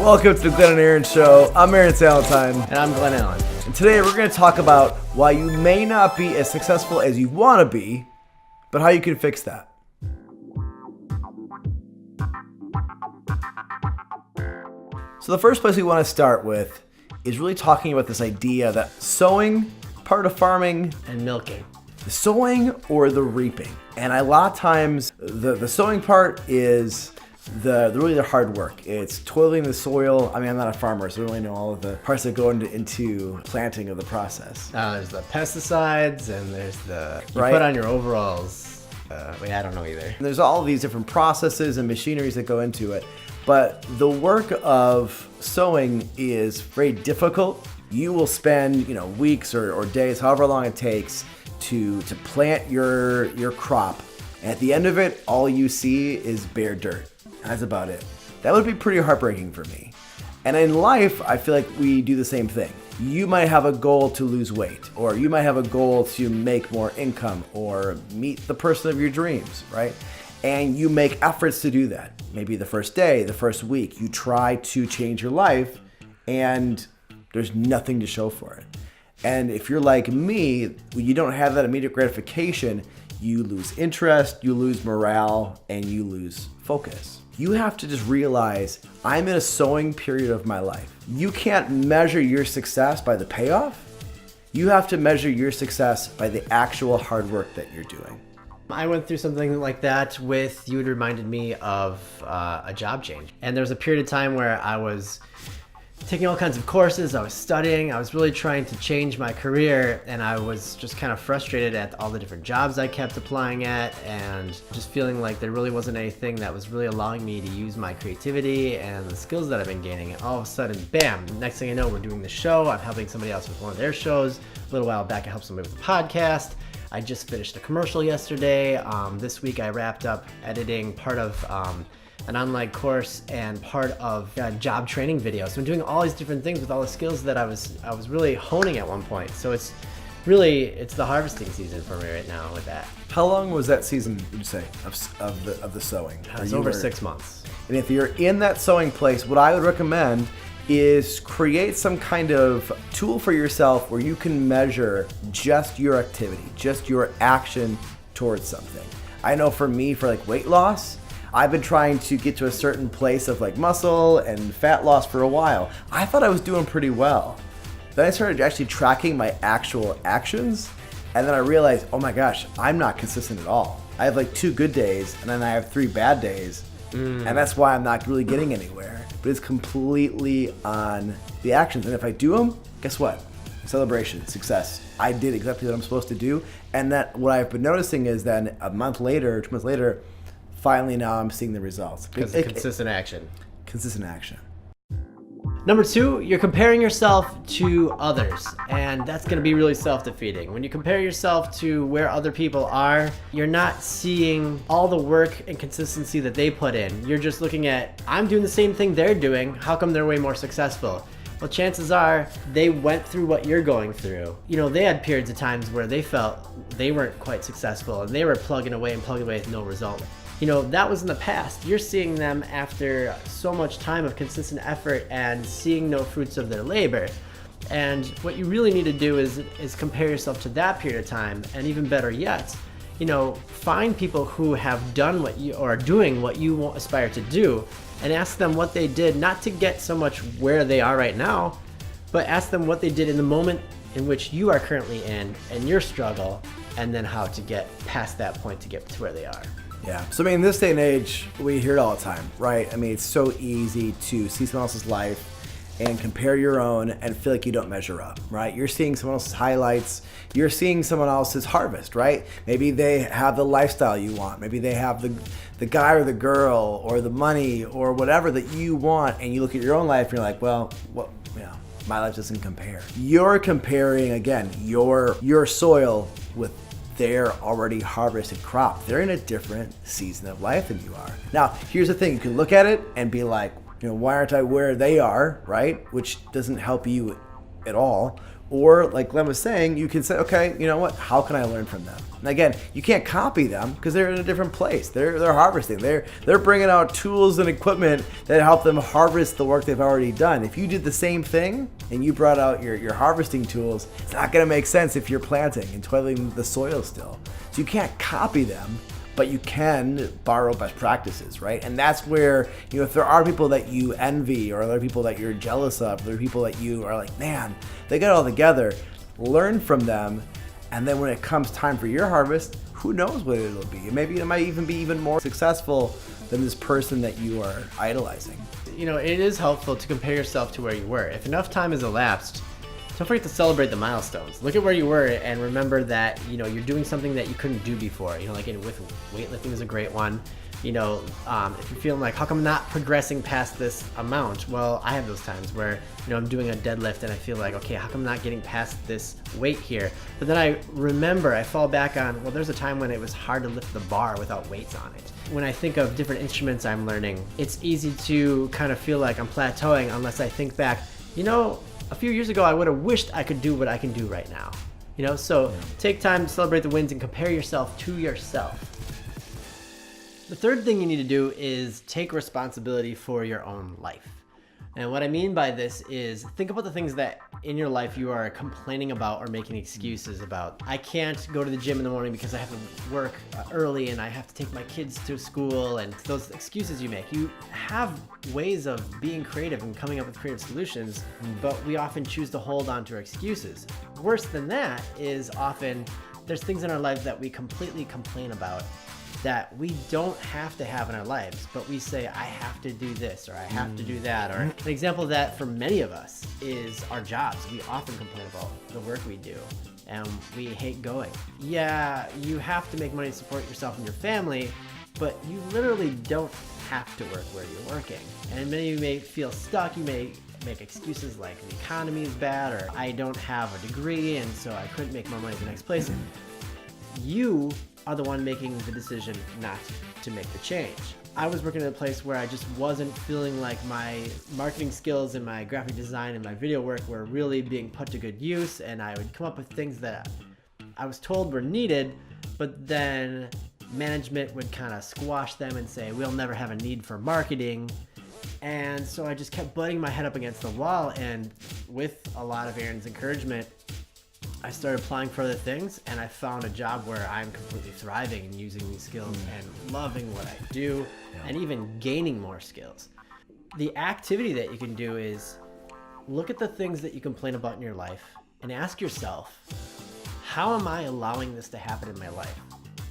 Welcome to the Glenn and Aaron Show. I'm Aaron Salentine. And I'm Glenn Allen. And today we're going to talk about why you may not be as successful as you want to be, but how you can fix that. So the first place we want to start with is really talking about this idea that sowing, part of farming, And milking. the sowing or the reaping. And a lot of times the sowing part is the hard work. It's toiling the soil. I mean, I'm not a farmer, so I don't really know all of the parts that go into planting of the process. There's the pesticides and there's the you Right. put on your overalls. I don't know either. And there's all these different processes and machineries that go into it. But the work of sowing is very difficult. You will spend, weeks or days, however long it takes to plant your crop. And at the end of it, all you see is bare dirt. That's about it. That would be pretty heartbreaking for me. And in life, I feel like we do the same thing. You might have a goal to lose weight, or you might have a goal to make more income, or meet the person of your dreams, right? And you make efforts to do that. Maybe the first day, the first week, you try to change your life, and there's nothing to show for it. And if you're like me, when you don't have that immediate gratification, you lose interest, you lose morale, and you lose focus. You have to just realize I'm in a sowing period of my life. You can't measure your success by the payoff. You have to measure your success by the actual hard work that you're doing. I went through something like that you had reminded me of a job change. And there was a period of time where I was taking all kinds of courses, I was studying, I was really trying to change my career, and I was just kind of frustrated at all the different jobs I kept applying at, and just feeling like there really wasn't anything that was really allowing me to use my creativity and the skills that I've been gaining. And all of a sudden, bam, next thing I know, we're doing the show, I'm helping somebody else with one of their shows. A little while back, I helped somebody with a podcast. I just finished a commercial yesterday. This week I wrapped up editing part of an online course and part of a job training video. So I'm doing all these different things with all the skills that I was really honing at one point. So it's the harvesting season for me right now with that. How long was that season, would you say, of the sowing? It's over 6 months. And if you're in that sowing place, what I would recommend is create some kind of tool for yourself where you can measure just your activity, just your action towards something. I know for me, for like weight loss, I've been trying to get to a certain place of like muscle and fat loss for a while. I thought I was doing pretty well. Then I started actually tracking my actual actions, and then I realized, oh my gosh, I'm not consistent at all. I have like 2 good days, and then I have 3 bad days, and that's why I'm not really getting anywhere. But it's completely on the actions, and if I do them, guess what? Celebration, success. I did exactly what I'm supposed to do, and that what I've been noticing is then a month later, 2 months later, finally now I'm seeing the results. Because of consistent action. Consistent action. Number 2, you're comparing yourself to others, and that's going to be really self-defeating. When you compare yourself to where other people are, you're not seeing all the work and consistency that they put in. You're just looking at, I'm doing the same thing they're doing, how come they're way more successful? Well, chances are they went through what you're going through. They had periods of times where they felt they weren't quite successful, and they were plugging away with no result. That was in the past. You're seeing them after so much time of consistent effort and seeing no fruits of their labor. And what you really need to do is compare yourself to that period of time, and even better yet, find people who have done what you or are doing what you aspire to do, and ask them what they did, not to get so much where they are right now, but ask them what they did in the moment in which you are currently in and your struggle, and then how to get past that point to get to where they are. Yeah. So, in this day and age, we hear it all the time, right? It's so easy to see someone else's life and compare your own and feel like you don't measure up, right? You're seeing someone else's highlights. You're seeing someone else's harvest, right? Maybe they have the lifestyle you want. Maybe they have the guy or the girl or the money or whatever that you want. And you look at your own life and you're like, well, my life doesn't compare. You're comparing, again, your soil with their already harvested crop. They're in a different season of life than you are. Now, here's the thing. You can look at it and be like, why aren't I where they are, right? Which doesn't help you at all. Or like Glenn was saying, you can say, okay, you know what? How can I learn from them? And again, you can't copy them because they're in a different place. They're harvesting. They're bringing out tools and equipment that help them harvest the work they've already done. If you did the same thing and you brought out your harvesting tools, it's not going to make sense if you're planting and toiling the soil still. So you can't copy them, but you can borrow best practices, right? And that's where, if there are people that you envy or there are people that you're jealous of, there are people that you are like, man, they got it all together, learn from them. And then when it comes time for your harvest, who knows what it'll be? Maybe it might even be even more successful than this person that you are idolizing. It is helpful to compare yourself to where you were. If enough time has elapsed, don't forget to celebrate the milestones. Look at where you were and remember that, you're doing something that you couldn't do before. Like with weightlifting is a great one. If you're feeling like, how come I'm not progressing past this amount? Well, I have those times where, I'm doing a deadlift and I feel like, okay, how come I'm not getting past this weight here? But then I fall back on, well, there's a time when it was hard to lift the bar without weights on it. When I think of different instruments I'm learning, it's easy to kind of feel like I'm plateauing unless I think back, a few years ago, I would have wished I could do what I can do right now. So take time to celebrate the wins and compare yourself to yourself. The third thing you need to do is take responsibility for your own life. And what I mean by this is think about the things that in your life you are complaining about or making excuses about. I can't go to the gym in the morning because I have to work early and I have to take my kids to school, and those excuses you make. You have ways of being creative and coming up with creative solutions, but we often choose to hold on to our excuses. Worse than that is often there's things in our lives that we completely complain about that we don't have to have in our lives, but we say, I have to do this, or I have to do that. Or an example of that for many of us is our jobs. We often complain about the work we do, and we hate going. Yeah, you have to make money to support yourself and your family, but you literally don't have to work where you're working. And many of you may feel stuck. You may make excuses like the economy is bad, or I don't have a degree, and so I couldn't make more money at the next place. You are the one making the decision not to make the change. I was working at a place where I just wasn't feeling like my marketing skills and my graphic design and my video work were really being put to good use, and I would come up with things that I was told were needed, but then management would kind of squash them and say, we'll never have a need for marketing. And so I just kept butting my head up against the wall, and with a lot of Aaron's encouragement, I started applying for other things, and I found a job where I'm completely thriving and using these skills and loving what I do, and even gaining more skills. The activity that you can do is look at the things that you complain about in your life and ask yourself, how am I allowing this to happen in my life?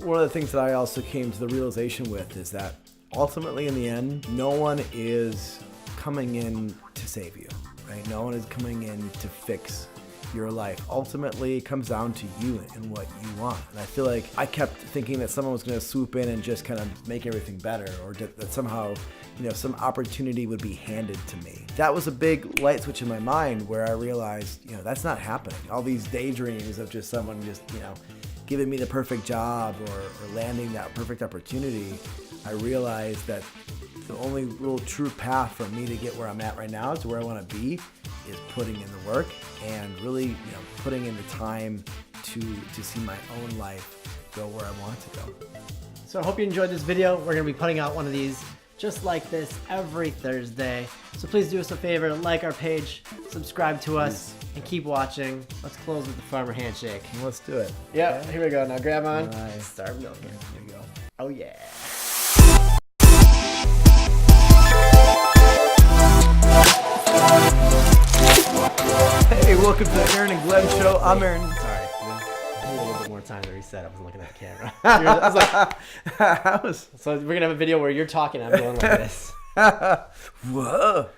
One of the things that I also came to the realization with is that ultimately in the end, no one is coming in to save you, right? No one is coming in to fix your life. Ultimately, it comes down to you and what you want. And I feel like I kept thinking that someone was going to swoop in and just kind of make everything better, or that somehow, some opportunity would be handed to me. That was a big light switch in my mind where I realized, that's not happening. All these daydreams of just someone just, giving me the perfect job or landing that perfect opportunity. I realized that the only real true path for me to get where I'm at right now to where I want to be is putting in the work and really, putting in the time to see my own life go where I want it to go. So I hope you enjoyed this video. We're going to be putting out one of these just like this every Thursday. So please do us a favor, like our page, subscribe to us, and keep watching. Let's close with the farmer handshake. Let's do it. Yep, okay. Here we go. Now grab on. Nice. Start milking. Here we go. Oh yeah. Hey, welcome to the Aaron and Glenn show. I'm Aaron. Sorry. A little bit more time to reset. I wasn't looking at the camera. I was like, so we're going to have a video where you're talking and I'm going like this. Whoa.